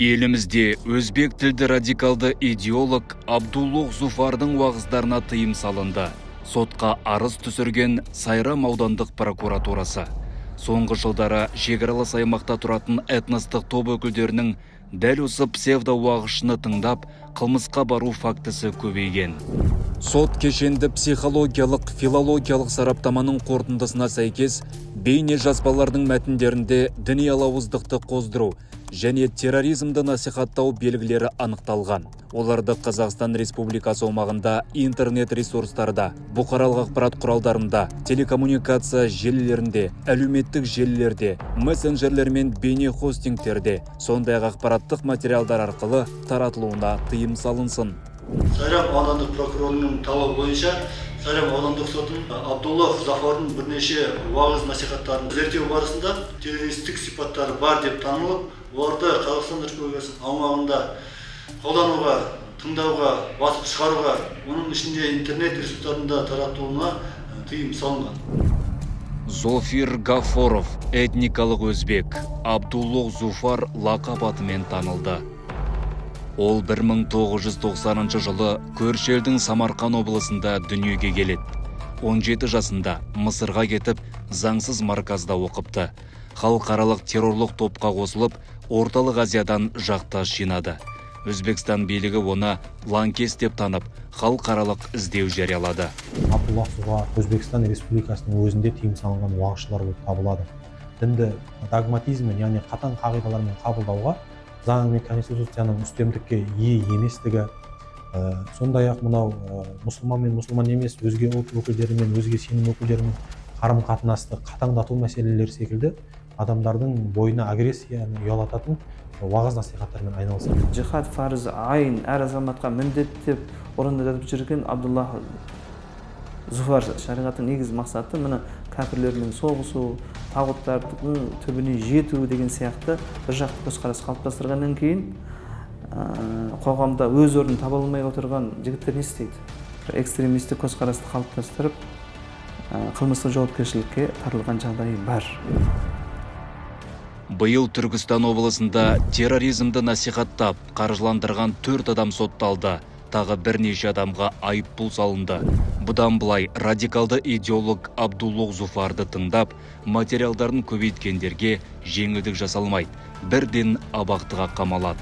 Елімізде өзбек тілді радикалды идеолог Абдуллох Зуфардың уағыздарына тыйым салынды. Сотқа арыз түсірген Сайрам аудандық прокуратурасы. Соңғы жылдары шекаралас аймақта тұратын этностық топ өкілдерінің дәл осы псевдо-уағызшыны тыңдап, қылмысқа бару фактісі көбейген. Сот кешенді психологиялық, филологиялық сараптаманың қорытындысына сәйкес, бейне жазбалардың мәтіндерінде діни алауыздықты қоздыру және терроризмді насихаттау белгілері анықталған. Оларды Қазақстан Республикасы аумағында интернет ресурстарда, бұқаралық ақпарат құралдарында, телекоммуникация желілерінде, әлеуметтік желілерде, мессенджерлер мен бейне хостингтерде, сондай-ақ ақпараттық материалдар арқылы таратылуына тыйым салынсын. Сайрам аудандық прокурорының талабы бойынша Сайрам аудандық сотының Абдуллох Зуфардың бірнеше уағыз насихаттарын зерттеу барысында террористік сипаттары бар деп танылып, оларды Қазақстан Республикасының аумағында қолдануға, тыңдауға, басып шығаруға, оның ішінде интернет ресурстарында таратуына тыйым салынған. Зофир Гафоров, этникалық өзбек, Абдуллох Зуфар лақап атымен танылды. Ол 1990 жылы көрші елдің Самарқан облысында дүниеге келеді. 17 жасында Мысырға кетіп, заңсыз марказда оқыпты. Халықаралық террорлық топқа қосылып, Орталық Азиядан жақтас жинады. Өзбекстан билігі оны лаңкес деп танып, халықаралық іздеу жариялады. Абдуллох Зуфар Өзбекстан Республикасының өзінде тыйым салынған уағызшылар болып табылады. Дінді догматизммен, яғни қатаң қағидалармен қабылдауға, заң мен конституцияның үстемдікке ие еместігі, сондай-ақ мынау мұсылман мен мұсылман емес өзге ұлт өкілдерімен, өзге сенім өкілдерімен қарым-қатынасты қатаңдату мәселелері секілді адамдардың бойына агрессияны ұялататын уағыз насихаттармен айналысады. Жихад фарыз айын әр азаматқа міндет деп орындатып жүрген Абдуллох Зуфар шариғаттың негізгі мақсаты мына кәпірлермен соғысу, тағуттардың түбіне жету деген сияқты бір жақты көзқарас қалыптастырғаннан кейін қоғамда өз орнын таба алмай отырған жігіттер не істейді? Экстремистік көзқарасты қалыптастырып, қылмыстық жауапкершілікке тартылған жағдайы бар. Биыл Түркістан облысында терроризмді насихаттап, қаржыландырған 4 адам сотталды. Тағы бірнеше адамға айыппұл салынды. Бұдан былай радикалды идеолог Абдуллох Зуфарды тыңдап, материалдарын көбейткендерге жеңілдік жасалмайды. Бірден абақтыға қамалады.